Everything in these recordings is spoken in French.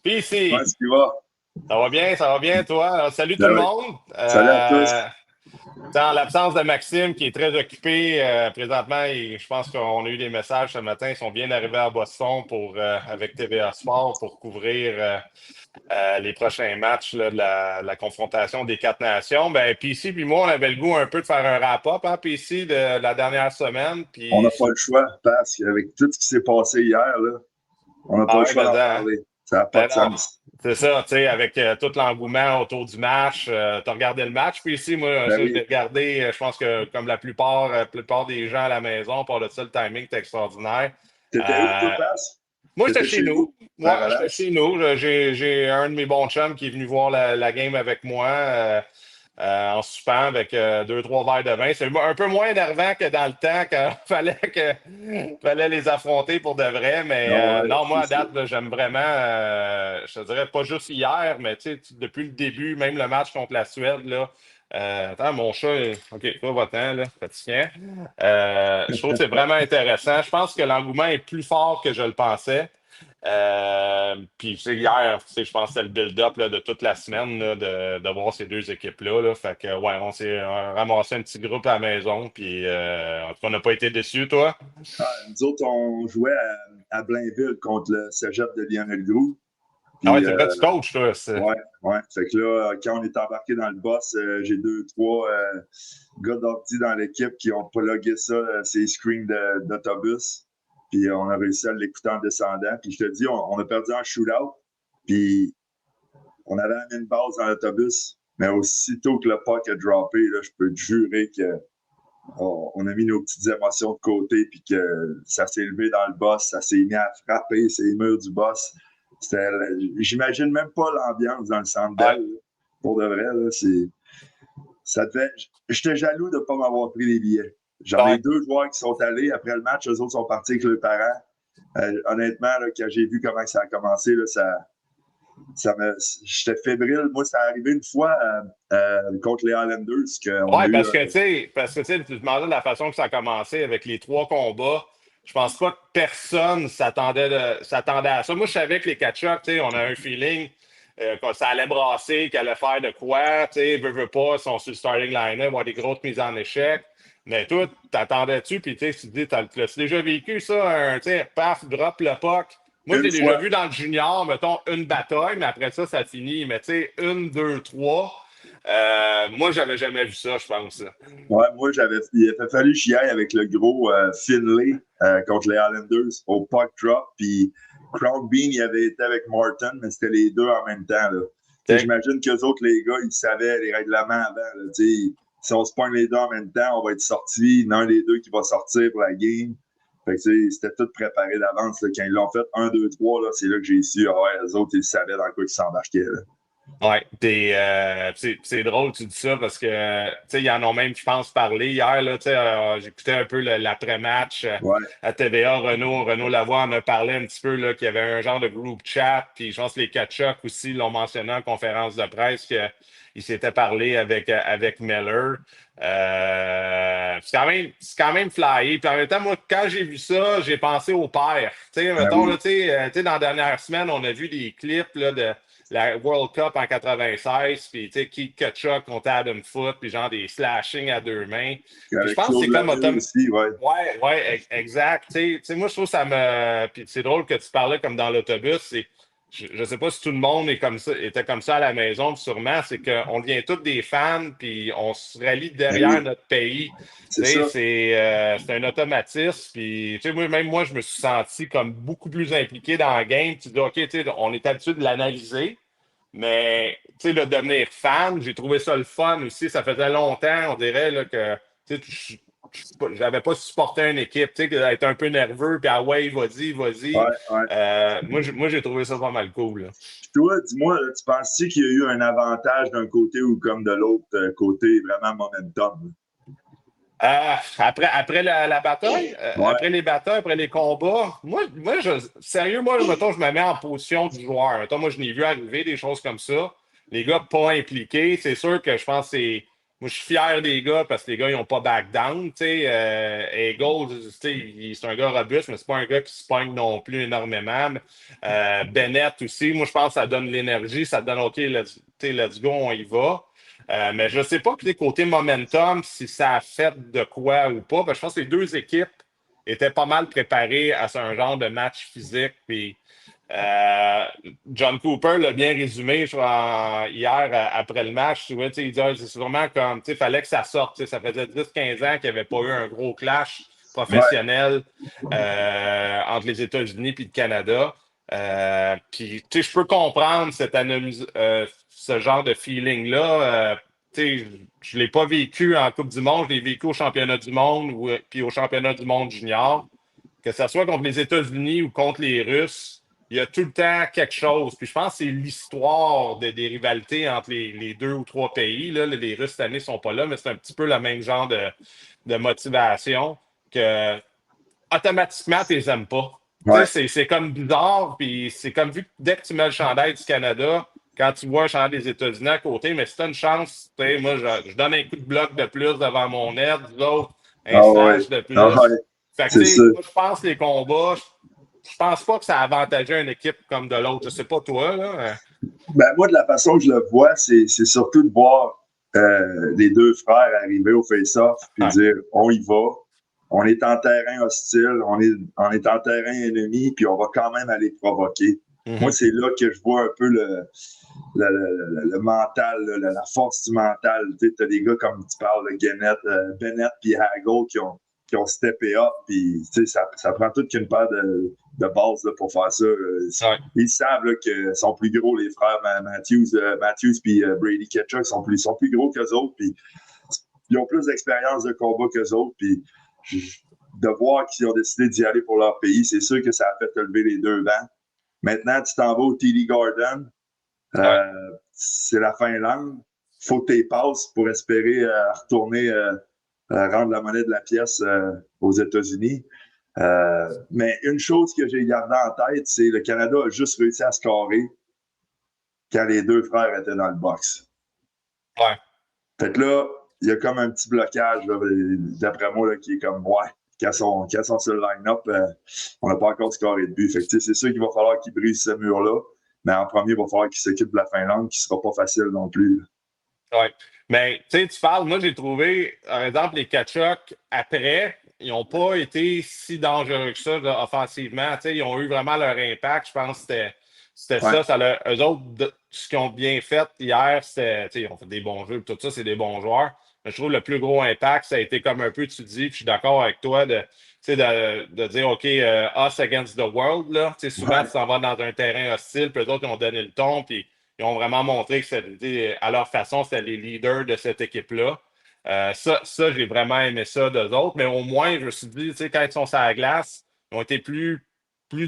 Comment PC, est-ce qu'il va? ça va bien, toi? Salut tout Ben le oui. monde. Salut à tous. En l'absence de Maxime, qui est très occupé présentement, et je pense qu'on a eu des messages ce matin. Ils sont bien arrivés à Boston avec TVA Sport pour couvrir les prochains matchs là, de la confrontation des quatre nations. Ben, PC puis moi, on avait le goût un peu de faire un wrap-up, hein, PC, de la dernière semaine. On n'a Puis, pas le choix parce qu'avec tout ce qui s'est passé hier, là, on n'a pas ah le ouais, choix ben, d'en hein. parler. Ça n'a pas Ben de non, sens. c'est ça, tu sais, avec tout l'engouement autour du match, t'as regardé le match, puis ici, moi, Ben ça, je l'ai oui. regardé, je pense que comme la plupart des gens à la maison, par de ça, le timing était extraordinaire. T'étais où, toi, Euh, Passe? Moi, j'étais T'étais chez chez nous. vous? Ben, Moi, j'étais chez relax. nous. J'ai un de mes bons chums qui est venu voir la game avec moi en soupant avec deux, trois verres de vin. C'est un peu moins énervant que dans le temps quand fallait les affronter pour de vrai. Mais Ah ouais, non, moi, c'est à ça. date, là, j'aime vraiment, je te dirais pas juste hier, mais tu sais, depuis le début, même le match contre la Suède, là. Attends, mon chat, OK, pas va-t'en, là, fatiguant. Je trouve que c'est vraiment intéressant. Je pense que l'engouement est plus fort que je le pensais. Puis, tu sais, hier, tu sais, je pense que c'était le build-up là, de toute la semaine là, de voir ces deux équipes-là. Là. Fait que, ouais, on s'est ramassé un petit groupe à la maison. Puis, en tout cas, on n'a pas été déçus, toi. Nous autres, on jouait à Blainville contre le cégep de Lionel Groux. Ah ouais, Puis, c'est vrai, tu coaches, toi. ouais, ouais. Fait que là, quand on est embarqué dans le boss, j'ai deux, trois gars d'ordi dans l'équipe qui ont plugué ça, ces screens d'autobus. Puis on a réussi à l'écouter en descendant. Puis je te dis, on a perdu en shootout. Puis on avait amené une base dans l'autobus. Mais aussitôt que le puck a droppé, là, je peux te jurer que on a mis nos petites émotions de côté. Puis que ça s'est levé dans le boss. Ça s'est mis à frapper ces murs du boss. J'imagine même pas l'ambiance dans le centre Ouais. belle. Pour de vrai, là, ça devait. J'étais jaloux de ne pas m'avoir pris les billets. J'en ai Ouais. deux joueurs qui sont allés après le match, eux autres sont partis avec leurs parents. Honnêtement, là, quand j'ai vu comment ça a commencé, là, j'étais fébrile. Moi, ça arrivé une fois contre les Highlanders qu'on a Ouais, eu. parce que tu demandais de la façon que ça a commencé avec les trois combats. Je pense pas que personne s'attendait à ça. Moi, je savais que les Kachuk, tu sais, on a un feeling que ça allait brasser, qu'elle allait faire de quoi, tu sais, veut pas, ils sont sur le starting line-up, avoir des grosses mises en échec. Mais toi, t'attendais-tu, puis tu sais, tu te dis, l'as-tu déjà vécu ça, tu sais, paf, drop le puck. Moi, je Une l'ai déjà fois. vu dans le junior, mettons, une bataille, mais après ça, ça finit. Mais tu sais, une, deux, trois. Moi, j'avais jamais vu ça, je pense. Ouais, moi, il a fallu que j'y aille avec le gros Finlay contre les Highlanders au puck drop. Puis Crown Bean, il avait été avec Martin, mais c'était les deux en même temps. Là. OK. J'imagine qu'eux autres, les gars, ils savaient les règlements avant. Là, si on se pogne les deux en même temps, on va être sortis. L'un des deux qui va sortir pour la game. Fait que, c'était tout préparé d'avance. Là. Quand ils l'ont fait 1, 2, 3, là, c'est là que j'ai su, ah ouais, les autres, ils savaient dans quoi ils s'embarquaient. Là. Ouais, c'est drôle, tu dis ça, parce que, tu sais, ils en ont même, je pense, parlé hier, là, tu sais, j'écoutais un peu l'après-match Ouais, à TVA, Renaud Lavoie en a parlé un petit peu, là, qu'il y avait un genre de group chat, puis je pense que les Kachuk aussi l'ont mentionné en conférence de presse, qu'il s'était parlé avec Miller. C'est quand même flyé, puis en même temps, moi, quand j'ai vu ça, j'ai pensé au père. Tu sais, ben mettons, là, oui. tu sais, dans la dernière semaine, on a vu des clips, là, de la World Cup en 96, puis tu sais, Keith Kutchuk contre Adam Foote, puis genre des slashing à deux mains. Puis je Avec pense que Claude c'est comme Lemieux aussi, ouais. Ouais, ouais, exact. Tu sais, moi, je trouve que ça me. Puis c'est drôle que tu parlais comme dans l'autobus. Je sais pas si tout le monde était comme ça à la maison, puis sûrement, c'est qu'on devient tous des fans, puis on se rallie Ben derrière oui, notre pays. c'est Tu sais, ça. c'est un automatisme. Puis, tu sais, même moi, je me suis senti comme beaucoup plus impliqué dans le game. Tu dis, OK, tu sais, on est habitué de l'analyser. Mais, tu sais, de devenir fan, j'ai trouvé ça le fun aussi. Ça faisait longtemps, on dirait, là, que, tu sais, j'avais pas supporté une équipe, tu sais, d'être un peu nerveux, puis ah ouais, vas-y, vas-y. Ouais, ouais. Moi, j'ai trouvé ça pas mal cool, là. Puis toi, dis-moi, là, tu penses-tu qu'il y a eu un avantage d'un côté ou comme de l'autre côté, vraiment momentum? Après la bataille, Ouais, après les batailles, après les combats, sérieux, moi, mettons, je me mets en position du joueur. Mettons, moi, je n'ai vu arriver des choses comme ça. Les gars pas impliqués, c'est sûr que je pense que c'est. moi, je suis fier des gars parce que les gars, ils n'ont pas back down. Eagle, c'est un gars robuste, mais c'est pas un gars qui se pogne non plus énormément. Bennett aussi, moi, je pense que ça donne l'énergie, ça donne OK, let's go, on y va. Mais je ne sais pas, côté momentum, si ça a fait de quoi ou pas. Je pense que les deux équipes étaient pas mal préparées à un genre de match physique. Puis John Cooper l'a bien résumé hier après le match. Tu vois, il dit c'est vraiment comme il fallait que ça sorte. Ça faisait 10-15 ans qu'il n'y avait pas eu un gros clash Ouais, professionnel entre les États-Unis et le Canada. Puis, je peux comprendre ce genre de feeling-là. Je ne l'ai pas vécu en Coupe du Monde, je l'ai vécu au championnat du monde puis au championnat du monde junior. Que ce soit contre les États-Unis ou contre les Russes, il y a tout le temps quelque chose. Puis je pense que c'est l'histoire des rivalités entre les deux ou trois pays. Là. Les Russes, cette année, ne sont pas là, mais c'est un petit peu le même genre de motivation que automatiquement, tu les aimes pas. ouais, C'est comme bizarre, puis c'est comme vu que dès que tu mets le chandail du Canada, quand tu vois le chandail des États-Unis à côté, mais si tu as une chance, moi, je donne un coup de bloc de plus devant mon aide, les autres, un ah ouais, slash de ah ouais, plus. Fait que, c'est ça. moi, je pense que les combats, je pense pas que ça a avantagé une équipe comme de l'autre. Je sais pas toi, là. Ben, moi, de la façon que je le vois, c'est surtout de voir les deux frères arriver au face-off puis Ouais. dire on y va. On est en terrain hostile, on est en terrain ennemi, puis on va quand même aller provoquer. Moi, Mhm. c'est là que je vois un peu le mental, la force du mental. Tu as des gars comme tu parles, Bennett puis Hagel qui ont steppé up. Puis, ça prend toute qu'une paire de bases là, pour faire ça. Ouais. Ils savent là, qu'ils sont plus gros, les frères Matthews puis Brady Ketchuk sont plus gros qu'eux autres. Puis, ils ont plus d'expérience de combat qu'eux autres. Puis, de voir qu'ils ont décidé d'y aller pour leur pays, c'est sûr que ça a fait lever les deux vents. Maintenant, tu t'en vas au TD Garden. Ouais. C'est la Finlande. Faut que tu passes pour espérer retourner rendre la monnaie de la pièce aux États-Unis. Mais une chose que j'ai gardée en tête, c'est que le Canada a juste réussi à scorer quand les deux frères étaient dans le box. Ouais. Fait que là, il y a comme un petit blocage, là, d'après moi, là, qui est comme, ouais, quand ils sont sur le line-up, on n'a pas encore scoré de but. Fait que c'est sûr qu'il va falloir qu'ils brisent ce mur-là. Mais en premier, il va falloir qu'ils s'occupent de la Finlande, qui ne sera pas facile non plus. Ouais. Mais tu parles, moi j'ai trouvé, par exemple, les Kachuk, après, ils n'ont pas été si dangereux que ça là, offensivement. Ils ont eu vraiment leur impact. Je pense que c'était Ouais, ça. Eux autres, ce qu'ils ont bien fait hier, c'était, ils ont fait des bons jeux, tout ça, c'est des bons joueurs. Mais je trouve le plus gros impact, ça a été comme un peu, tu dis, puis je suis d'accord avec toi, de dire, OK, us against the world. Là. Souvent, ouais, tu t'en vas dans un terrain hostile, puis eux autres, ils ont donné le ton, puis ils ont vraiment montré que c'était, à leur façon, c'était les leaders de cette équipe-là. J'ai vraiment aimé ça d'eux autres, mais au moins, je me suis dit, quand ils sont sur la glace, ils ont été plus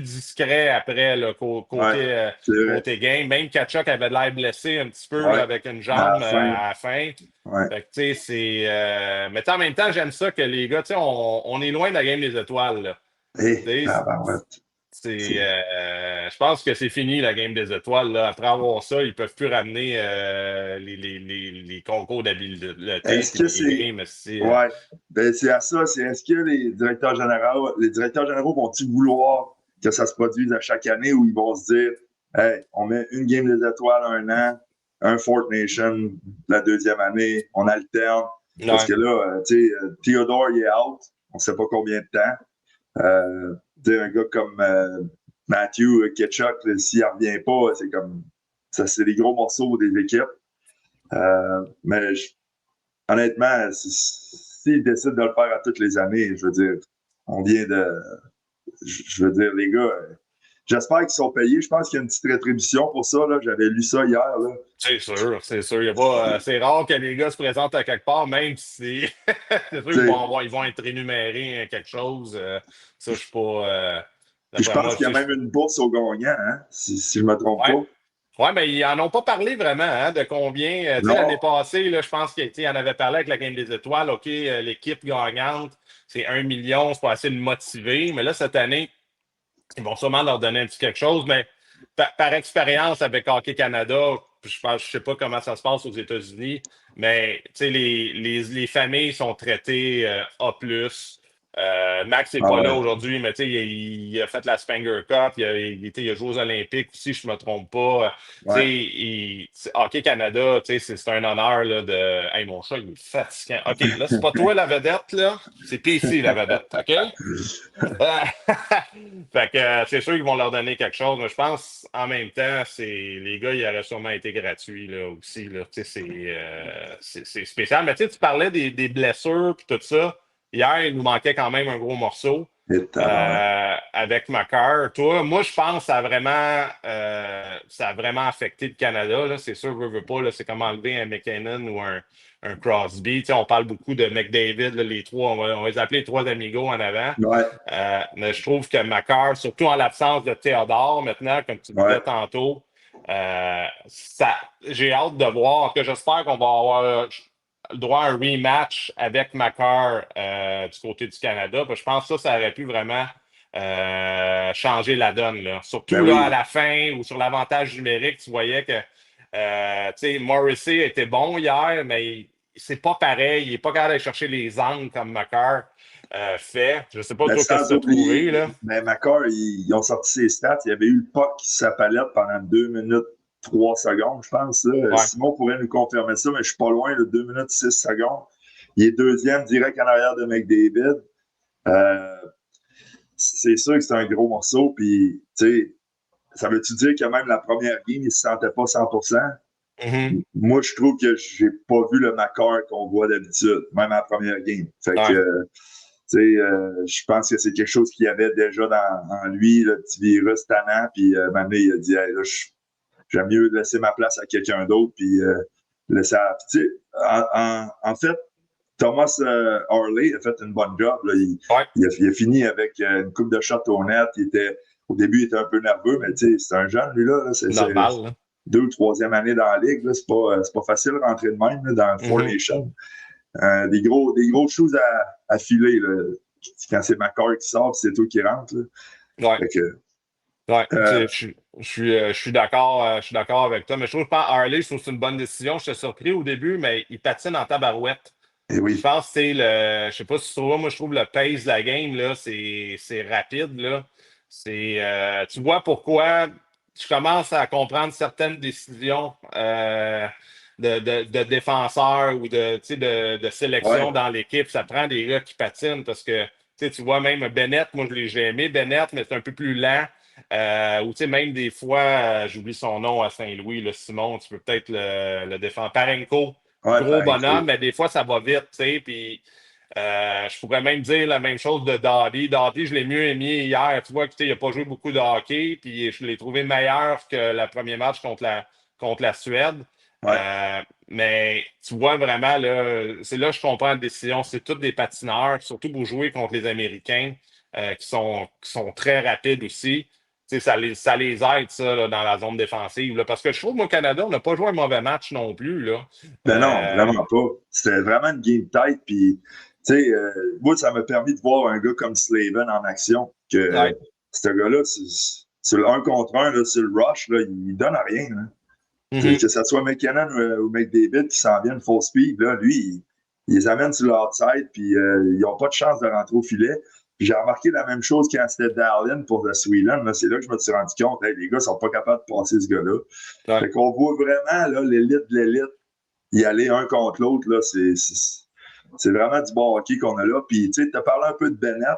discrets après, là, ouais, c'est vrai. côté game. Même Kachuk avait de l'air blessé un petit peu là, Ouais, avec une à jambe la fin. à la fin. Ouais. Fait que, c'est. Mais en même temps, j'aime ça que les gars, on est loin de la game des étoiles. Là. Hé, Tu sais, tabarouette. je pense que c'est fini la game des étoiles. Là. Après avoir ça, ils ne peuvent plus ramener les concours d'habileté Est-ce puis que les c'est. games. Ouais. Ben, c'est à ça. C'est est-ce que les directeurs généraux vont-ils vouloir que ça se produise à chaque année ou ils vont se dire, hey, on met une game des étoiles un an, un Fort Nation la deuxième année, on alterne. Parce Ouais, que là, Theodore, il est out. On ne sait pas combien de temps. Un gars comme Matthew Ketchuk, s'il ne revient pas, c'est comme. Ça, c'est des gros morceaux des équipes. Mais honnêtement, s'ils décident de le faire à toutes les années, je veux dire, on vient de. Je veux dire, les gars, j'espère qu'ils sont payés. Je pense qu'il y a une petite rétribution pour ça. Là. J'avais lu ça hier. Là. c'est sûr, c'est sûr. Y a pas, c'est rare que les gars se présentent à quelque part, même si c'est sûr ils vont être rémunérés à quelque chose. Ça, je suis pas. Puis je D'après pense moi, qu'il y a tu sais, même une bourse aux gagnants, hein, si je ne me trompe ouais. pas. Ouais, mais ils n'en ont pas parlé vraiment, hein, de combien. Tu sais, Non. l'année passée, là, je pense qu'il en avait parlé avec la Game des Étoiles. OK, l'équipe gagnante, c'est 1 million, c'est pas assez de motiver. Mais là, cette année, ils vont sûrement leur donner un petit quelque chose. Mais par expérience avec Hockey Canada, Je sais pas comment ça se passe aux États-Unis, mais les familles sont traitées A+. Max n'est Ah pas là ouais. aujourd'hui, mais il a fait la Spengler Cup, il a joué aux Olympiques aussi, je ne me trompe pas. Ouais. Hockey Canada, c'est un honneur là, de. Hey, mon chat, il est fatigant. OK, là, c'est pas toi la vedette, là. C'est PC la vedette, OK? Fait que c'est sûr qu'ils vont leur donner quelque chose, mais je pense en même temps, les gars, ils auraient sûrement été gratuits là, aussi. Là, c'est spécial. Mais tu parlais des blessures et tout ça. Hier, il nous manquait quand même un gros morceau Et tabarouette. avec Makar. Toi, moi, je pense que ça a vraiment affecté le Canada. Là. C'est sûr, veut pas, là, c'est comme enlever un McKinnon ou un Crosby. On parle beaucoup de McDavid, là, les trois, on va les appeler les trois amigos en avant. Ouais. Mais je trouve que Makar, surtout en l'absence de Théodore maintenant, comme tu disais Ouais. tantôt, j'ai hâte de voir, que j'espère qu'on va avoir le droit à un rematch avec Makar du côté du Canada. Parce que je pense que ça aurait pu vraiment changer la donne. Là. Ben Surtout là, à oui. la fin ou sur l'avantage numérique, tu voyais que Morrissey était bon hier, mais c'est pas pareil. Il n'est pas capable d'aller chercher les angles comme Makar fait. Je sais pas Mais toi qu'est-ce sans que tu as trouvé, oublier, là. mais Makar, ils ont sorti ses stats. Il y avait eu le puck sur sa palette pendant 2 minutes 3 secondes, je pense. Là. Ouais. Simon pourrait nous confirmer ça, mais je suis pas loin de 2 minutes 6 secondes. Il est deuxième direct en arrière de McDavid. Euh, c'est sûr que c'est un gros morceau. Puis, tu sais, ça veut-tu dire que même la première game, il ne se sentait pas 100%? Mhm. Moi, je trouve que j'ai pas vu le Makar qu'on voit d'habitude, même à la première game. Fait que, Ouais. je pense que c'est quelque chose qu'il y avait déjà en lui, le petit virus tannant. Puis, maintenant, il a dit, hey, là, j'aime mieux laisser ma place à quelqu'un d'autre. Puis, laisser à. En fait, Thomas Harley a fait une bonne job. Là. Ouais. Il a fini avec une coupe de shots au net. Au début, il était un peu nerveux, mais c'est un jeune, lui, là. C'est Normal, là. 2 ou 3e année dans la ligue. C'est pas facile de rentrer de même là, dans le Four Mhm. Nations. Des gros choses à filer. Là. Quand c'est Makar qui sort, c'est toi qui rentre. Là. Ouais. Fait que, Ouais. euh, Je suis d'accord, je suis d'accord avec toi. Mais je trouve que Harley, je trouve que c'est une bonne décision. Je suis surpris au début, mais il patine en tabarouette. eh Je oui. pense que c'est le. Je sais pas si tu trouves, moi je trouve le pace de la game, là, c'est rapide. Là. Tu vois pourquoi je commence à comprendre certaines décisions de défenseurs ou de sélection Ouais. dans l'équipe. Ça prend des gars qui patinent parce que tu vois, même Bennett, moi j'ai aimé Bennett, mais c'est un peu plus lent. Ou même des fois, j'oublie son nom à Saint-Louis, le Simon, tu peux peut-être le défendre. Parenko. Ouais, Gros pareil. bonhomme, mais des fois, ça va vite, tu sais. Puis, je pourrais même dire la même chose de Doughty. Doughty, je l'ai mieux aimé hier. Tu vois, écoutez, il n'a pas joué beaucoup de hockey, puis je l'ai trouvé meilleur que le premier match contre la Suède. Ouais. Mais tu vois vraiment, là, c'est là que je comprends la décision. C'est tous des patineurs, surtout pour jouer contre les Américains, qui sont très rapides aussi. Ça les aide, ça, là, dans la zone défensive. Là, parce que je trouve, moi, au Canada, on n'a pas joué un mauvais match non plus. Là. Ben non, Euh, vraiment pas. C'était vraiment une game tight. Puis, tu sais, moi, ça m'a permis de voir un gars comme Slavin en action. Que ouais. ce gars-là, c'est le 1 contre 1, là, sur le rush, là, il donne à rien. Là. Mhm. Que ce soit McKinnon ou McDavid qui s'en viennent full speed, là, lui, il les amène sur l'outside, puis ils n'ont pas de chance de rentrer au filet. Puis j'ai remarqué la même chose quand c'était Darlin pour le Sweden. C'est là que je me suis rendu compte, hey, les gars sont pas capables de passer ce gars-là. Ouais. Fait qu'on voit vraiment là, l'élite de l'élite y aller un contre l'autre. Là, c'est vraiment du bon hockey qu'on a là. Puis tu sais, tu as parlé un peu de Bennett.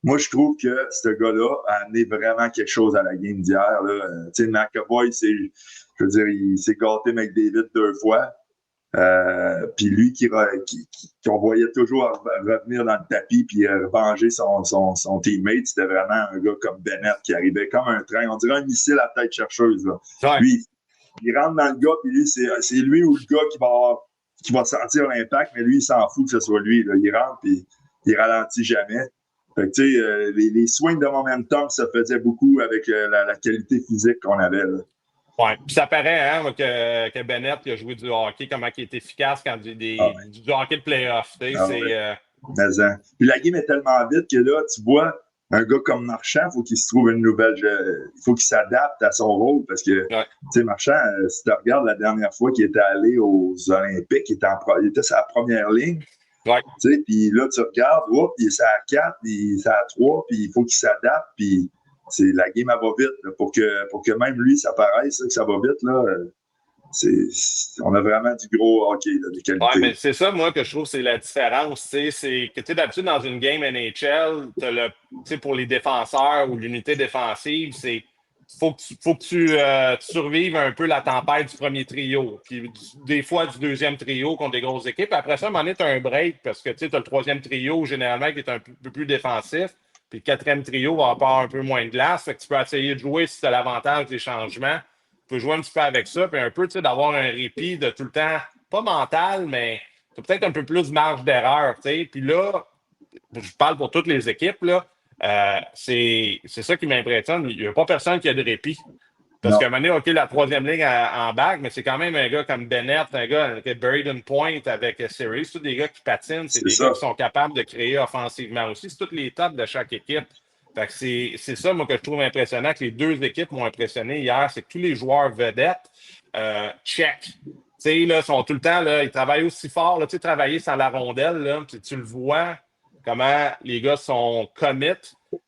Moi, je trouve que ce gars-là a amené vraiment quelque chose à la game d'hier. Tu sais, McAvoy, je veux dire, il s'est gâté McDavid 2 fois. Puis lui qu'on voyait toujours revenir dans le tapis puis venger son teammate, c'était vraiment un gars comme Bennett qui arrivait comme un train. On dirait un missile à tête chercheuse. Là. Ouais. Lui, il rentre dans le gars, puis lui, c'est lui ou le gars qui va sentir l'impact, mais lui, il s'en fout que ce soit lui. Là. Il rentre, puis il ralentit jamais. Fait que, tu sais, les swings de momentum, ça faisait beaucoup avec la qualité physique qu'on avait. Là. Ouais. Puis ça paraît hein, que Bennett il a joué du hockey, comment il est efficace quand Ah, du hockey de playoff. ah ouais. Mais, puis la game est tellement vite que là, tu vois, un gars comme Marchand, il faut qu'il se trouve une nouvelle. Il faut qu'il s'adapte à son rôle parce que, Ouais. tu sais, Marchand, si tu regardes la dernière fois qu'il était allé aux Olympiques, il était sur la première ligne. Ouais. Tu sais, puis là, tu regardes, il est à 4, puis c'est à 3, puis il faut qu'il s'adapte, puis c'est la game, elle va vite. Là, pour que même lui, ça paraisse, que ça va vite, là, on a vraiment du gros hockey, là, de Ouais, qualité. mais c'est ça, moi, que je trouve, c'est la différence. C'est que tu sais, d'habitude, dans une game NHL, pour les défenseurs ou l'unité défensive, c'est faut que tu survives un peu la tempête du premier trio. Puis des fois, du deuxième trio contre des grosses équipes. Après ça, à un moment donné, tu as un break parce que tu as le troisième trio, généralement, qui est un peu plus défensif. Puis le quatrième trio va avoir un peu moins de glace. Fait que tu peux essayer de jouer si tu as l'avantage des changements. Tu peux jouer un petit peu avec ça. Puis un peu, d'avoir un répit de tout le temps pas mental, mais tu as peut-être un peu plus de marge d'erreur. Puis là, je parle pour toutes les équipes, là, c'est ça qui m'impressionne. Il n'y a pas personne qui a de répit. Parce Non, qu'à un moment donné, OK, la troisième ligne en bague, mais c'est quand même un gars comme Bennett, un gars qui est Braden Point avec Series, c'est tous des gars qui patinent, c'est c'est des gars ça. qui sont capables de créer offensivement aussi. C'est toutes les tops de chaque équipe. Fait que c'est ça, moi, que je trouve impressionnant, que les deux équipes m'ont impressionné hier, c'est que tous les joueurs vedettes check. Tu sais, là, sont tout le temps, là, ils travaillent aussi fort, là, tu sais, travailler sans la rondelle, là, tu le vois, comment les gars sont commit.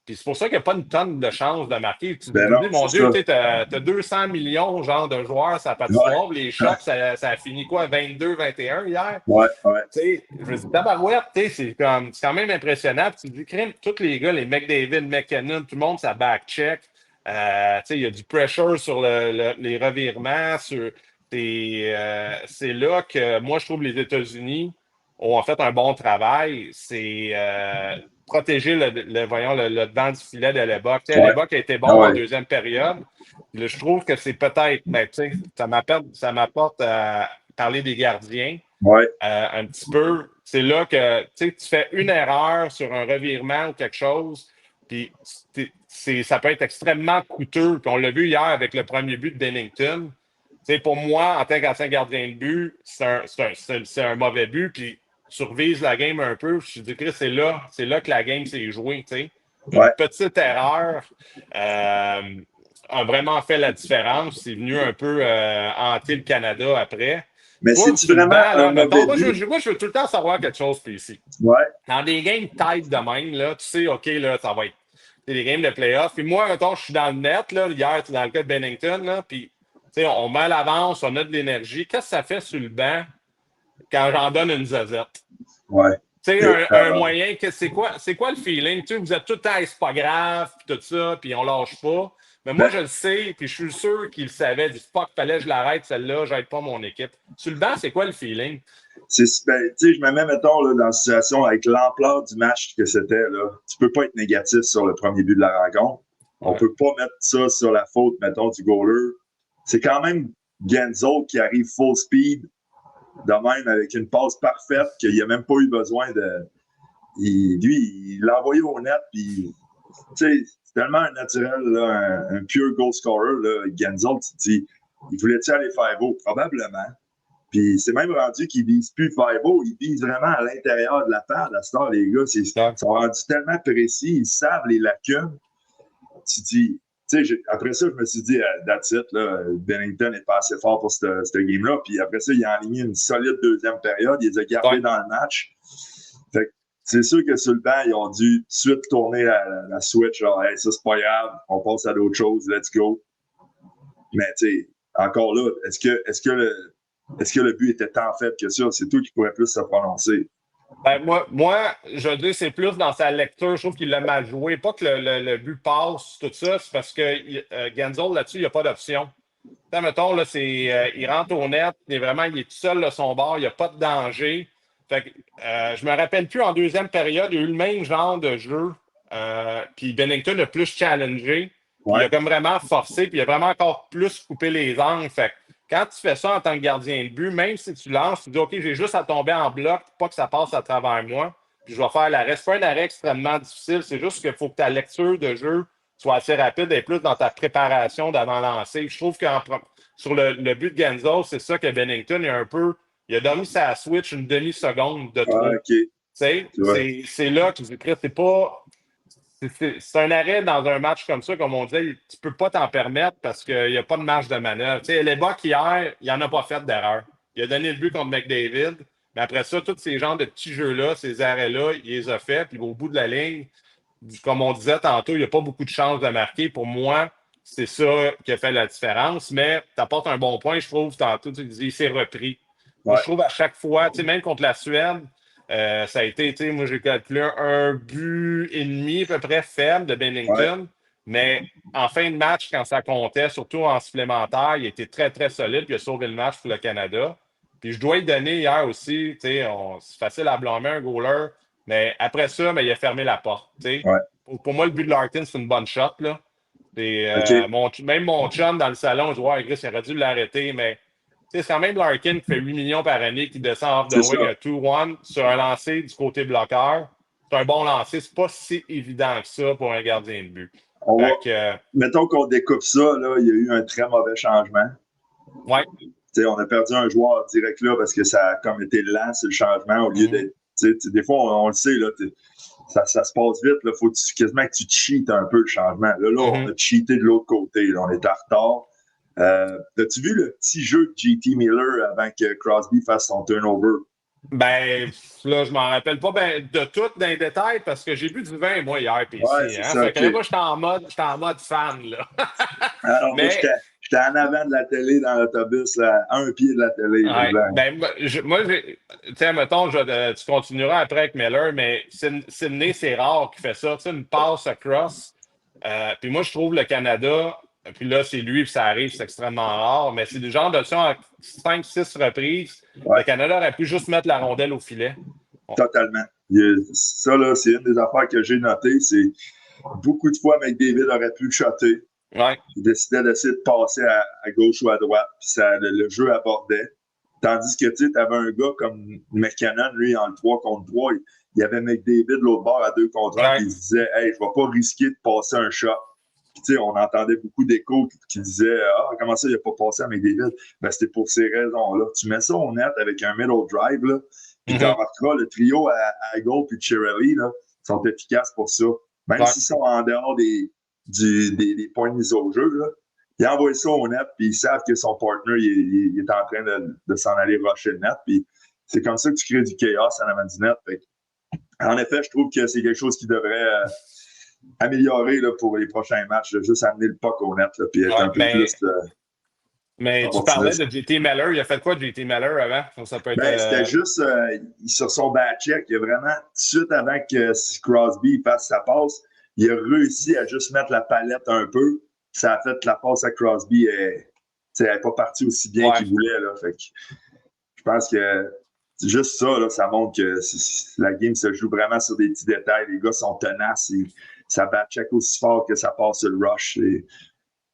Puis c'est pour ça qu'il n'y a pas une tonne de chances de marquer. Tu Ben te non, dis, mon c'est Dieu, ça. tu as 200 millions genre, de joueurs sur la Ouais, patinoire. Les chocs, ça a fini quoi, 22-21 hier? ouais, ouais. Tu sais, je me dis, tabarouette, tu sais, c'est quand même impressionnant. Puis tu te dis, crime, tous les gars, les McDavid, McKinnon, tout le monde, ça back-check. Tu sais, il y a du pressure sur les revirements. C'est là que moi, je trouve que les États-Unis ont fait un bon travail. C'est protéger voyons, le devant du filet de Lebock. Tu sais, Ouais, Lebock a été ah bon en ouais, deuxième période. Là, je trouve que c'est peut-être, mais tu sais, ça m'apporte à parler des gardiens. ouais. Un petit peu, c'est là que tu fais une erreur sur un revirement ou quelque chose, puis ça peut être extrêmement coûteux. Puis on l'a vu hier avec le premier but de Bennington. Pour moi, en tant qu'ancien gardien de but, c'est un mauvais but. Puis tu survises la game un peu. Je te dis que c'est là que la game s'est jouée. T'sais. Une Ouais. petite erreur a vraiment fait la différence. C'est venu un peu hanter le Canada après. Mais Toi, c'est-tu sur le vraiment banc, un là, mettons, mauvais moi, but? je veux tout le temps savoir quelque chose précis. Ouais, Dans des games tight de même, là, tu sais, OK, là, ça va être des games de playoff. Puis moi, mettons, je suis dans le net, là, hier, dans le cas de Bennington, là, puis, tu sais, on met à l'avance, on a de l'énergie. Qu'est-ce que ça fait sur le banc quand j'en donne une zazette? ouais. Tu sais, Et, un moyen, c'est quoi le feeling? Tu sais, vous êtes tout le temps, c'est pas grave, puis tout ça, puis on lâche pas. Mais moi, ben, je le sais, puis je suis sûr qu'il savait, du fuck, fallait que je l'arrête, celle-là, j'aide pas mon équipe. Sur le banc, c'est quoi le feeling? ben, tu sais, je me mets, mettons, là, dans la situation avec l'ampleur du match que c'était, là. Tu peux pas être négatif sur le premier but de la rencontre. On Ouais. peut pas mettre ça sur la faute, mettons, du goaler. C'est quand même Genzo qui arrive full speed, de même, avec une passe parfaite, qu'il a même pas eu besoin de. Lui, il l'a envoyé au net, puis, tu sais, c'est tellement un naturel, là, un pure goal scorer, là. Genzo, tu te dis, il voulait-tu aller faire beau? Probablement. Puis c'est même rendu qu'ils visent plus faire beau, ils visent vraiment à l'intérieur de la pad. À ce temps, les gars, ils Ouais. sont rendus tellement précis, ils savent les lacunes. Tu dis, tu sais, après ça, je me suis dit, that's it, là, Bennington n'est pas assez fort pour cette game-là. Puis après ça, il a aligné une solide deuxième période, il les a Ouais. gardés dans le match. Fait que c'est sûr que sur le banc, ils ont dû tout de suite tourner la switch, genre, hey, ça, c'est pas grave, on passe à d'autres choses, let's go. Mais tu sais, encore là, est-ce que le but était tant fait que ça? C'est toi qui pourrais plus se prononcer. Ben, moi, je veux dire, c'est plus dans sa lecture. Je trouve qu'il l'a mal joué. Pas que le but passe, tout ça, c'est parce que Genzo, là-dessus, il n'y a pas d'option. Mettons, là, il rentre au net, il est tout seul de son bord, il n'y a pas de danger. Fait que, je me rappelle plus, en deuxième période, il y a eu le même genre de jeu. Puis Bennington a plus challengé. Puis il Ouais, a comme vraiment forcé, puis il a vraiment encore plus coupé les angles. Fait que, quand tu fais ça en tant que gardien de but, même si tu lances, tu dis OK, j'ai juste à tomber en bloc pour pas que ça passe à travers moi. Puis je vais faire l'arrêt. C'est pas un arrêt extrêmement difficile. C'est juste qu'il faut que ta lecture de jeu soit assez rapide et plus dans ta préparation d'avant lancer. Je trouve que sur le but de Genzo, c'est ça que Bennington est un peu. Il a dormi sa switch une demi-seconde de ah, trop. OK. Tu vois. C'est là que je dis, c'est pas. C'est un arrêt dans un match comme ça, comme on disait, tu peux pas t'en permettre parce qu'il n'y a pas de marge de manœuvre. Tu sais, les Bucks hier, il n'en a pas fait d'erreur. Il a donné le but contre McDavid, mais après ça, tous ces genres de petits jeux-là, ces arrêts-là, il les a fait, puis au bout de la ligne, comme on disait tantôt, il n'y a pas beaucoup de chances de marquer. Pour moi, c'est ça qui a fait la différence, mais tu apportes un bon point, je trouve, tantôt, tu dis, il s'est repris. Moi, Ouais, je trouve à chaque fois, tu sais, même contre la Suède, ça a été, tu sais, moi j'ai calculé un but et demi à peu près faible de ouais. Bennington, mais en fin de match, quand ça comptait, surtout en supplémentaire, il était très, très solide, puis il a sauvé le match pour le Canada. Puis je dois lui donner hier aussi, tu sais, c'est facile à blâmer un goaler, mais après ça, mais il a fermé la porte, tu sais. Ouais. Pour moi, le but de Larkin, c'est une bonne shot, là. OK. Même mon chum dans le salon, je vois, Chris, il aurait dû l'arrêter, mais c'est quand même Larkin qui fait 8 millions par année, qui descend off the C'est ça. wing un 2-1 sur un lancer du côté bloqueur. C'est un bon lancer. C'est pas si évident que ça pour un gardien de but. On va... Fait que, Mettons qu'on découpe ça, là, il y a eu un très mauvais changement. ouais. T'sais, on a perdu un joueur direct là parce que ça a comme été lent, c'est le changement, au lieu Mhm. d'être. Des fois, on le sait, là, ça se passe vite. Il faut quasiment que tu cheats un peu le changement. Là, on Mhm. a cheaté de l'autre côté. Là, on est en retard. As-tu vu le petit jeu de JT Miller avant que Crosby fasse son turnover? Ben, là, je m'en rappelle pas ben, de tout dans les détails parce que j'ai bu du vin, moi, hier, Ouais, PC. c'est Hein? ça, Fait OK. que là, moi, j'étais en mode fan, là. Alors, moi, Mais j'étais en avant de la télé dans l'autobus, là, à un pied de la télé. ouais. Là, Ben, tu sais, mettons, tu continueras après avec Miller, mais Sydney, c'est rare qu'il fait ça. Tu sais, une passe across. Puis moi, je trouve le Canada, puis là, c'est lui, puis ça arrive, c'est extrêmement rare, mais c'est du genre de ça, en 5-6 reprises, ouais, le Canada aurait pu juste mettre la rondelle au filet. Bon. totalement. Ça, là, c'est une des affaires que j'ai notées. C'est beaucoup de fois, McDavid aurait pu shotter. Ouais. Il décidait d'essayer de passer à gauche ou à droite, puis le jeu abordait. Tandis que tu avais un gars comme McKinnon, lui, en 3 contre 3, il y avait McDavid de l'autre bord à 2 contre 1, Ouais. puis il se disait, hey, je vais pas risquer de passer un shot. Puis, tu sais, on entendait beaucoup d'échos qui disaient, ah, comment ça, il n'a pas passé à McDavid? Ben, c'était pour ces raisons-là. Tu mets ça au net avec un middle drive, là, puis tu Mhm. remarqueras, le trio à Gold puis Chiarelli, là, sont efficaces pour ça. Même Ouais. s'ils sont en dehors des points de mise au jeu, là, ils envoient ça au net, puis ils savent que son partner il est en train de s'en aller rusher le net, puis c'est comme ça que tu crées du chaos en avant du net. Fait, en effet, je trouve que c'est quelque chose qui devrait améliorer là, pour les prochains matchs, là, juste amener le puck au net, là, puis être Ouais. un peu plus Mais tu parlais opportuniste. de JT Miller. Il a fait quoi, JT Miller, avant? Donc, ça peut être. Ben, c'était juste sur son back-check, il a vraiment, tout de suite avant que Crosby fasse sa passe, il a réussi à juste mettre la palette un peu. Ça a fait que la passe à Crosby n'est pas partie aussi bien Ouais. qu'il voulait. Là. Fait que je pense que c'est juste ça, là, ça montre que la game se joue vraiment sur des petits détails. Les gars sont tenaces. Ça back-check aussi fort que ça passe sur le rush.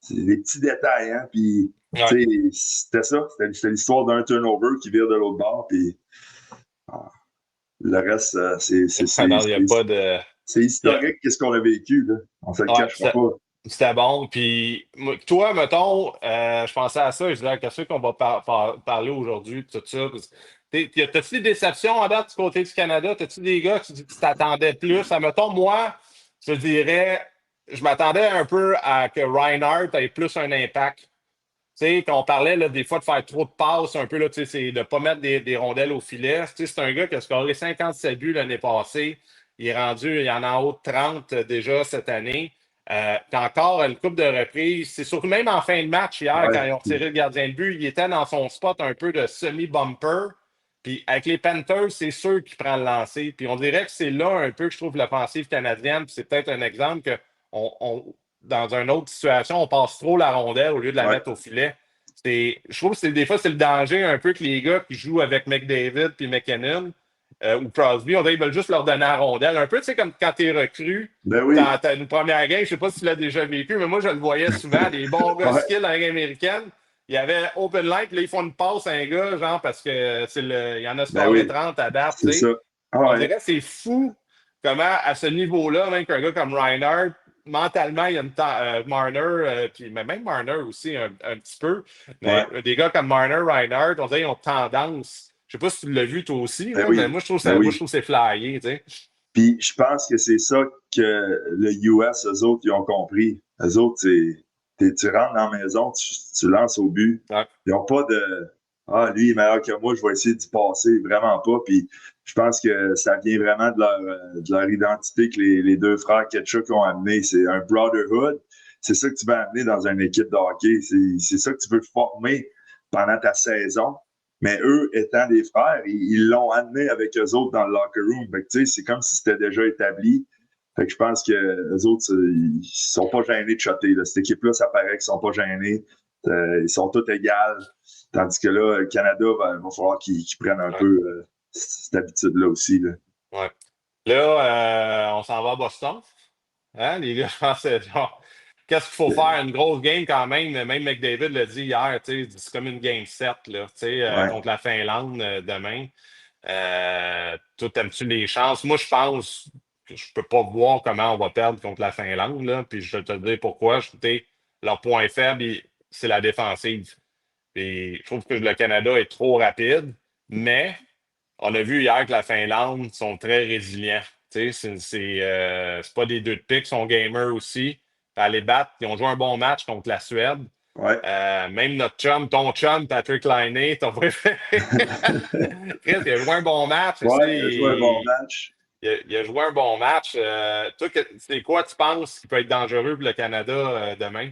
C'est des petits détails. Hein? Puis, Ouais. c'était ça. C'était l'histoire d'un turnover qui vire de l'autre bord. Puis, ah, le reste, Ah non, il n'y a pas de. c'est il y a- historique, qu'est-ce qu'on a vécu. Là. On ne se le Ouais, cachera pas. c'était bon. Puis, toi, mettons, je pensais à ça. Je disais, qu'est-ce qu'on va parler aujourd'hui de tout ça? T'as-tu des déceptions à date du côté du Canada? T'as-tu des gars qui t'attendaient plus? Mettons, moi, je dirais, je m'attendais un peu à que Reinhardt ait plus un impact. Tu sais, quand on parlait là, des fois de faire trop de passes, un peu, là, tu sais, c'est de ne pas mettre des rondelles au filet. Tu sais, c'est un gars qui a scoré 57 buts l'année passée. Il est rendu, il y en a en haut de 30 déjà cette année. Puis encore une coupe de reprises. C'est surtout même en fin de match hier, Ouais. quand ils ont tiré le gardien de but, il était dans son spot un peu de semi-bumper. Puis avec les Panthers, c'est sûr qu'il prend le lancer. Puis on dirait que c'est là un peu que je trouve l'offensive canadienne. Puis c'est peut-être un exemple que dans une autre situation, on passe trop la rondelle au lieu de la Ouais. mettre au filet. Je trouve que des fois, c'est le danger un peu que les gars qui jouent avec McDavid puis McKinnon ou Crosby, on dirait qu'ils veulent juste leur donner la rondelle. Un peu, tu sais, comme quand t'es recru, Ben oui. t'as une première game, je sais pas si tu l'as déjà vécu, mais moi, je le voyais souvent, des bons gars Ouais. skills dans la Ligue américaine. Il y avait open light, là, ils font une passe à un gars, genre, parce que il y en a Ben scoré oui. 30 à date, tu C'est ça. sais. Ah On ouais. dirait que c'est fou comment, à ce niveau-là, même qu'un gars comme Reinhardt, mentalement, il y a Marner, puis même Marner aussi, un petit peu. Ouais. Mais des gars comme Marner, Reinhardt, on dirait qu'ils ont tendance. Je sais pas si tu l'as vu toi aussi, Ben là, mais oui. moi, je trouve Ben ça, moi, je oui. trouve que c'est flyé, tu sais. Puis je pense que c'est ça que le US, eux autres, ils ont compris. Eux autres, tu rentres dans la maison, tu lances au but. Ouais. Ils n'ont pas de Ah, lui il est meilleur que moi, je vais essayer d'y passer. Vraiment pas. Puis je pense que ça vient vraiment de leur identité que les deux frères Ketchuk ont amené. C'est un brotherhood. C'est ça que tu vas amener dans une équipe de hockey. C'est ça que tu veux former pendant ta saison. Mais eux, étant des frères, ils l'ont amené avec eux autres dans le locker room. Fait que, c'est comme si c'était déjà établi. Fait que je pense que les autres, ils sont pas gênés de shotter. Là. Cette équipe-là, ça paraît qu'ils sont pas gênés. Ils sont tous égales. Tandis que là, le Canada, il va falloir qu'ils prennent un peu cette habitude-là aussi. Là. Ouais. Là, on s'en va à Boston. Hein, les gars, je pense que genre, qu'est-ce qu'il faut faire? Une grosse game quand même. Même McDavid l'a dit hier, c'est comme une game 7 là, Ouais. contre la Finlande demain. Toi, aimes-tu les chances? Moi, je pense que je peux pas voir comment on va perdre contre la Finlande. Là, puis je vais te dire pourquoi. Leur point faible, c'est la défensive. Puis, je trouve que le Canada est trop rapide, mais on a vu hier que la Finlande sont très résilients. C'est pas des deux de pique, ils sont gamers aussi. À les battre, ils ont joué un bon match contre la Suède. Ouais. Même notre chum, ton chum, Patrick Laine, ton préféré. Chris, il a joué un bon match. Ouais, il a joué un bon Il, match. il a joué un bon match. Toi, c'est quoi tu penses qui peut être dangereux pour le Canada demain?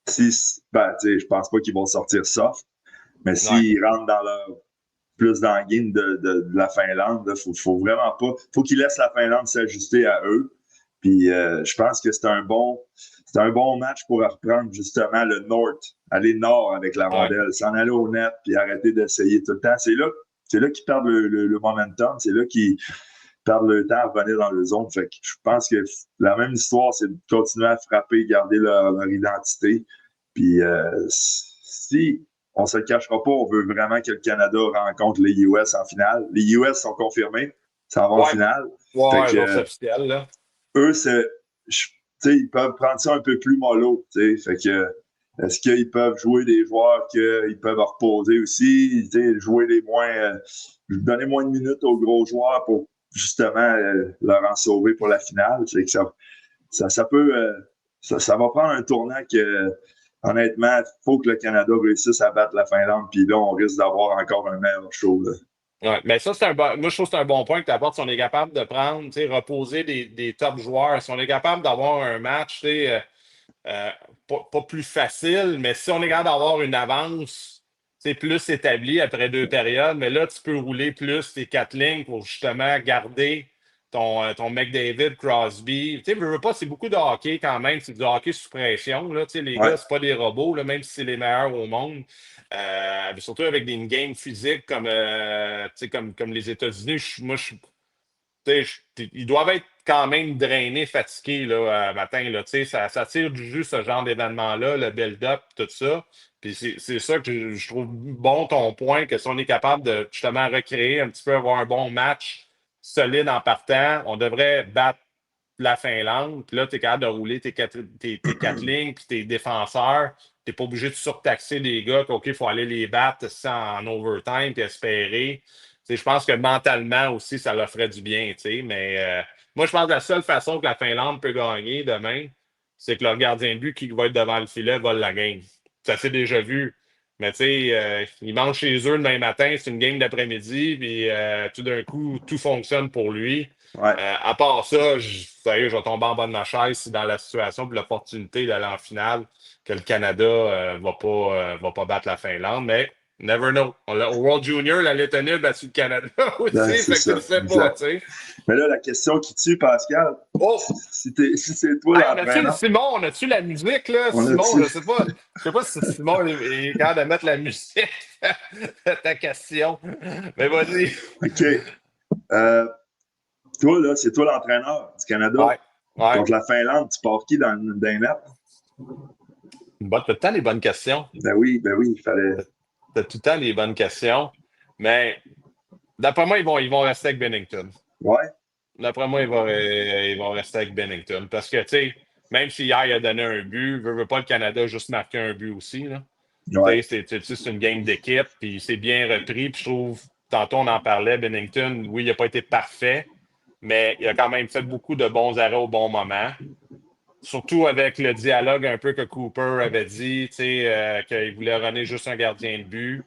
Je pense pas qu'ils vont sortir soft, mais Ouais, s'ils rentrent plus dans le game de la Finlande, il faut vraiment pas. Faut qu'ils laissent la Finlande s'ajuster à eux. Puis je pense que c'est un bon match pour reprendre justement le North, aller nord avec la ouais, rondelle, s'en aller au net, puis arrêter d'essayer tout le temps. C'est là qu'ils perdent le momentum, c'est là qu'ils perdent le temps à revenir dans le zone. Fait que je pense que la même histoire, c'est de continuer à frapper, garder leur identité. Puis si on se le cachera pas, on veut vraiment que le Canada rencontre les US en finale. Les US sont confirmés, ça va en ouais, finale. Fait ouais, que les autres officiels, là. eux, ils peuvent prendre ça un peu plus mollo. Fait que est-ce qu'ils peuvent jouer des joueurs qu'ils peuvent reposer aussi, jouer les moins, donner moins de minutes aux gros joueurs pour justement leur en sauver pour la finale. Que ça peut, ça va prendre un tournant que, honnêtement, il faut que le Canada réussisse à battre la Finlande, puis là, on risque d'avoir encore un meilleur show. Là. Ouais, mais ça, c'est un bon. Moi, je trouve que c'est un bon point que tu apportes si on est capable de prendre, reposer des top joueurs. Si on est capable d'avoir un match, euh, pas plus facile, mais si on est capable d'avoir une avance plus établie après deux périodes, mais là, tu peux rouler plus tes quatre lignes pour justement garder ton McDavid, Crosby. Tu sais, veux pas, c'est beaucoup de hockey quand même. C'est du hockey sous pression. Là. Tu sais, les Ouais, gars, c'est pas des robots, là, même si c'est les meilleurs au monde. Surtout avec une game physique comme les États-Unis, ils doivent être quand même drainés, fatigués là, matin. Là, ça tire du jus, ce genre d'événement-là, le build-up, tout ça. Puis c'est ça que je trouve bon ton point, que si on est capable de justement recréer un petit peu, avoir un bon match solide en partant, on devrait battre la Finlande. Puis là, tu es capable de rouler tes quatre lignes, puis tes défenseurs. Tu n'es pas obligé de surtaxer les gars, OK, il faut aller les battre en overtime, puis espérer. Je pense que mentalement aussi, ça leur ferait du bien. Mais moi, je pense que la seule façon que la Finlande peut gagner demain, c'est que leur gardien de but qui va être devant le filet vole la game. Ça s'est déjà vu. Mais tu sais, ils mangent chez eux demain matin, c'est une game d'après-midi, puis tout d'un coup, tout fonctionne pour lui. ouais. À part ça, sérieux, je vais tomber en bas de ma chaise si dans la situation pour l'opportunité d'aller en finale, que le Canada va pas battre la Finlande. Mais never know. Au World Junior, la Lettonie a battu le Canada Ben, aussi, c'est fait que tu ça, le sais pas, exact. tu sais. Mais là, la question qui tue, Pascal, Oh! si c'est toi Hey, l'entraîneur, On a-tu la musique, là? on Simon, a-tu. je sais pas. Je sais pas si Simon est capable de mettre la musique à ta question. Mais vas-y. OK. Euh, toi, là, c'est toi l'entraîneur du Canada. Ouais. Ouais. Contre la Finlande, tu pars qui dans les net? T'as tout le temps les bonnes questions. Ben oui, il fallait. T'as tout le temps les bonnes questions. Mais d'après moi, ils vont rester avec Bennington. Ouais, D'après moi, ils vont rester avec Bennington. Parce que, tu sais, même si hier, il a donné un but, veut pas le Canada a juste marqué un but aussi. Là. ouais, C'est une game d'équipe, puis c'est bien repris. Puis je trouve, tantôt on en parlait, Bennington, oui, il n'a pas été parfait, mais il a quand même fait beaucoup de bons arrêts au bon moment. Surtout avec le dialogue un peu que Cooper avait dit, tu sais, qu'il voulait runner juste un gardien de but.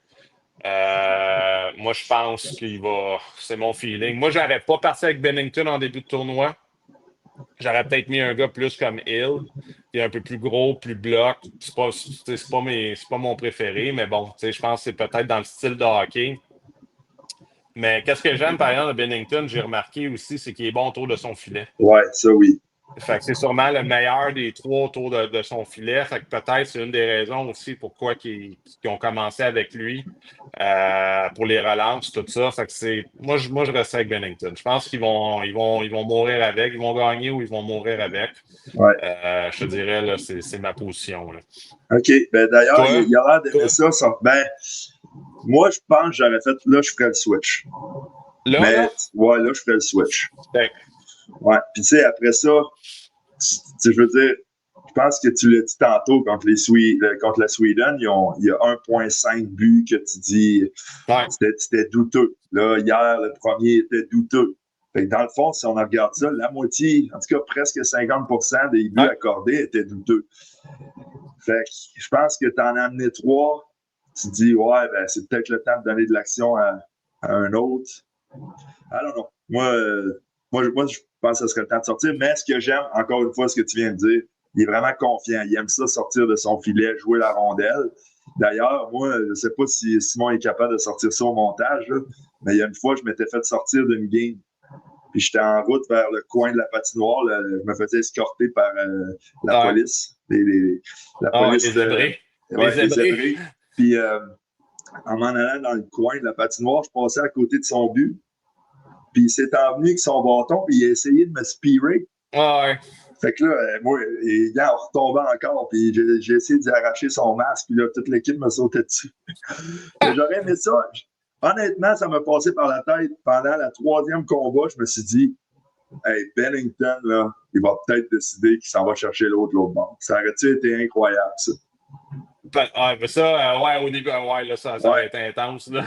Moi, je pense qu'il va. C'est mon feeling. Moi, j'aurais pas parti avec Bennington en début de tournoi. J'aurais peut-être mis un gars plus comme Hill, qui est un peu plus gros, plus bloc. C'est pas mon préféré, mais bon, tu sais, je pense que c'est peut-être dans le style de hockey. Mais qu'est-ce que j'aime par exemple de Bennington, j'ai remarqué aussi, c'est qu'il est bon autour de son filet. Ouais, ça oui. Fait que c'est sûrement le meilleur des trois autour de son filet. Fait que peut-être c'est une des raisons aussi pourquoi ils ont commencé avec lui pour les relances, tout ça. Fait que moi je reste avec Bennington. Je pense qu'ils vont mourir avec. Ils vont gagner ou ils vont mourir avec. Ouais. Je te dirais, là, c'est ma position. Là. OK. Ben, d'ailleurs, Toi? il a l'air d'aimer ça. Ben, moi, je pense que j'aurais fait. Là, je ferais le switch. Là, Mais, là? ouais, là, je ferais le switch. Fait Ouais. Puis, tu sais, après ça, je veux dire, je pense que tu l'as dit tantôt contre la Sweden, il y a 1,5 but que tu dis, ouais. c'était douteux. Là, hier, le premier était douteux. Fait que dans le fond, si on regarde ça, la moitié, en tout cas presque 50% des buts accordés étaient douteux. Fait que je pense que tu en as amené 3. Tu te dis, ouais, ben, c'est peut-être le temps de donner de l'action à un autre. Alors non. Moi, je pense que ce serait le temps de sortir. Mais ce que j'aime, encore une fois, ce que tu viens de dire, il est vraiment confiant. Il aime ça sortir de son filet, jouer la rondelle. D'ailleurs, moi, je ne sais pas si Simon est capable de sortir ça au montage, là, mais il y a une fois, je m'étais fait sortir d'une game. Puis j'étais en route vers le coin de la patinoire. Là, je me faisais escorter par la police. La police. Les zébrés. Les zébrés. Puis en m'en allant dans le coin de la patinoire, je passais à côté de son but. Puis il s'est envenu avec son bâton, puis il a essayé de me spirer. Ouais. Fait que là, moi, il est retombé encore, puis j'ai essayé d'y arracher son masque, puis là, toute l'équipe me sautait dessus. J'aurais aimé ça. Honnêtement, ça m'a passé par la tête. Pendant la 3e combat, je me suis dit, hey, Bennington, là, il va peut-être décider qu'il s'en va chercher l'autre bord. Ça aurait-tu été incroyable, ça? Mais ça, au début, là, ça aurait été intense. Là.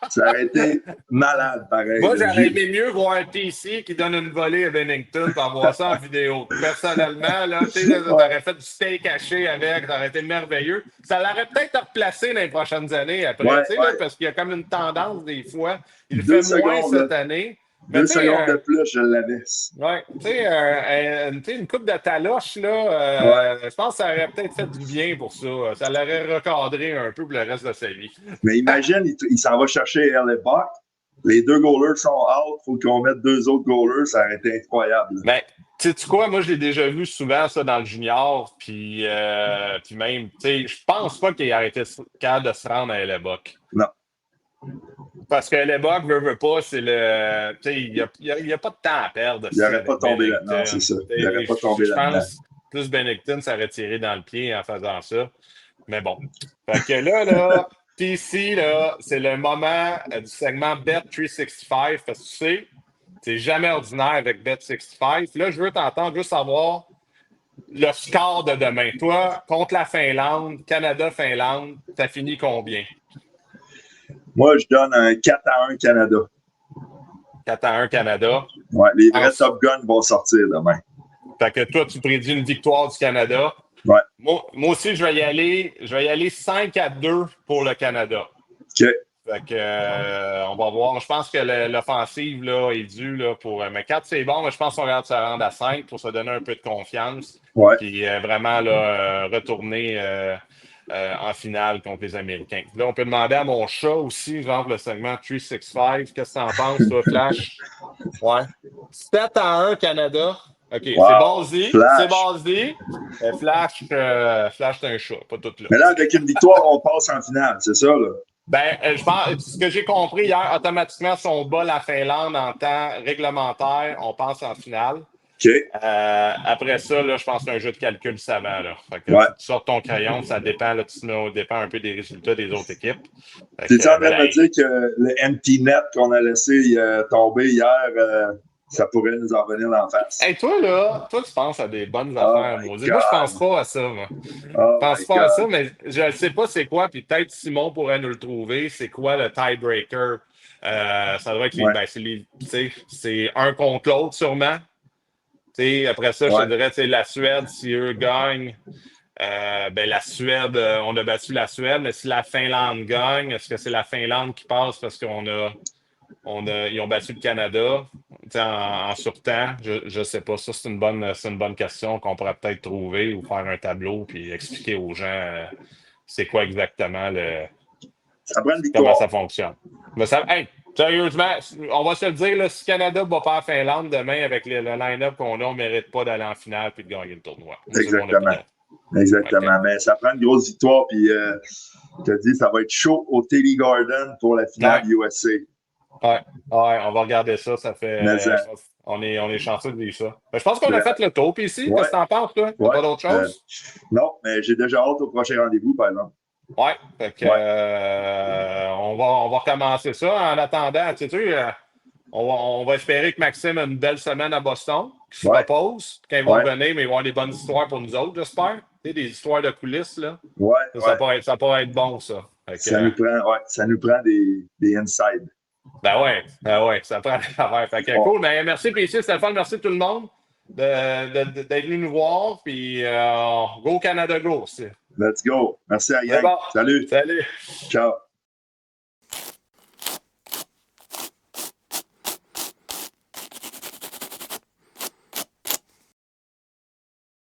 Ça aurait été malade, pareil. Moi, j'aurais aimé mieux voir un TC qui donne une volée à Bennington pour voir ça en vidéo. Personnellement, là, t'aurais fait du steak haché avec, ça aurait été merveilleux. Ça l'aurait peut-être replacé dans les prochaines années après, là, parce qu'il y a comme une tendance des fois. Il le fait moins cette année. 2 secondes de plus, je l'avais. Oui, tu sais, une coupe de taloche, là, je pense que ça aurait peut-être fait du bien pour ça. Ça l'aurait recadré un peu pour le reste de sa vie. Mais imagine, il s'en va chercher L.A. Buck. Les 2 goalers sont out. Il faut qu'on mette 2 autres goalers. Ça aurait été incroyable. Mais, tu sais quoi, moi, je l'ai déjà vu souvent, ça, dans le junior. Puis même, tu sais, je pense pas qu'il ait été capable de se rendre à L.A. Buck. Non. Parce que L.A. Buck veut pas, c'est le. Tu sais, il n'y a pas de temps à perdre. Il n'aurait pas tombé là-dedans, c'est ça. Il n'aurait pas tombé là-dedans. Je pense plus Bennington s'aurait tiré dans le pied en faisant ça. Mais bon. Fait que là, TC, là, c'est le moment du segment Bet365. Parce que tu sais, c'est jamais ordinaire avec Bet365. Là, je veux t'entendre juste savoir le score de demain. Toi, contre la Finlande, Canada-Finlande, ça finit combien? Moi, je donne un 4-1 Canada. 4-1 Canada. Ouais, les vrais Top Guns vont sortir demain. Fait que toi, tu prédis une victoire du Canada. Ouais. Moi aussi, je vais y aller 5-2 pour le Canada. OK. Fait que, on va voir. Je pense que l'offensive là, est due là, pour. Mais 4, c'est bon, mais je pense qu'on regarde se rendre à 5 pour se donner un peu de confiance. Ouais. Puis vraiment là, retourner en finale contre les Américains. Là, on peut demander à mon chat aussi, genre le segment 365. Qu'est-ce que tu en penses, toi, Flash? Ouais. 7-1 Canada. OK, wow. C'est basé. Flash, c'est un chat, pas tout là. Mais là, avec une victoire, on passe en finale, c'est ça, là? Ben, je pense, ce que j'ai compris hier, automatiquement, si on bat la Finlande en temps réglementaire, on passe en finale. OK. Après ça, là, je pense que c'est un jeu de calcul savant. Là. Fait que ouais. Si tu sors ton crayon, ça dépend, là, dépend un peu des résultats des autres équipes. Tu en train de me dire que le empty net qu'on a laissé tomber hier, ça pourrait nous en venir d'en face. Hey, toi, tu penses à des bonnes affaires, maudit. Moi, je pense pas à ça, moi. Je pense pas à ça, mais je ne sais pas c'est quoi, puis peut-être Simon pourrait nous le trouver. C'est quoi le tiebreaker Ça doit être Ouais. c'est un contre l'autre, sûrement. Après ça, je te Ouais. dirais, la Suède, si eux gagnent, la Suède, on a battu la Suède, mais si la Finlande gagne, est-ce que c'est la Finlande qui passe parce ils ont battu le Canada en surtemps? Je ne sais pas. Ça, c'est une bonne question qu'on pourrait peut-être trouver ou faire un tableau puis expliquer aux gens c'est quoi exactement Ça prend une comment victoire. ça fonctionne. Mais hey, sérieusement, on va se le dire, là, si Canada ne bat pas la Finlande demain avec le line-up qu'on a, on ne mérite pas d'aller en finale et de gagner le tournoi. Moi, c'est mon Exactement. opinion. Exactement. Mais ça prend une grosse victoire. Puis, je te dis, ça va être chaud au TD Garden pour la finale Ouais, USA. ouais, on va regarder ça. Ça Mais, fait. Je pense, on est chanceux de vivre ça. Je pense qu'on a vraiment. fait le tour. Puis ici, Ouais, qu'est-ce que t'en penses, toi? T'as ouais. pas d'autre chose? Non, mais j'ai déjà hâte au prochain rendez-vous, par exemple. Ouais. Fait que, Ouais, on va recommencer ça. En attendant, tu sais, on va espérer que Maxime a une belle semaine à Boston, qu'il se ouais, repose. Quand ils vont ouais, revenir, mais ils vont avoir des bonnes histoires pour nous autres, j'espère. Tu sais, des histoires de coulisses, là. ouais, ouais. Ça pourrait être bon, ça. Fait que, Ça nous prend des inside. ben ouais, ça prend des affaires. Fait que Ouais. cool. Ben, merci, PC, Stéphane. Merci tout le monde d'être venu nous voir. Puis, go Canada, go. C'est Let's go. Merci à la gang. bon. Salut. Salut. Ciao.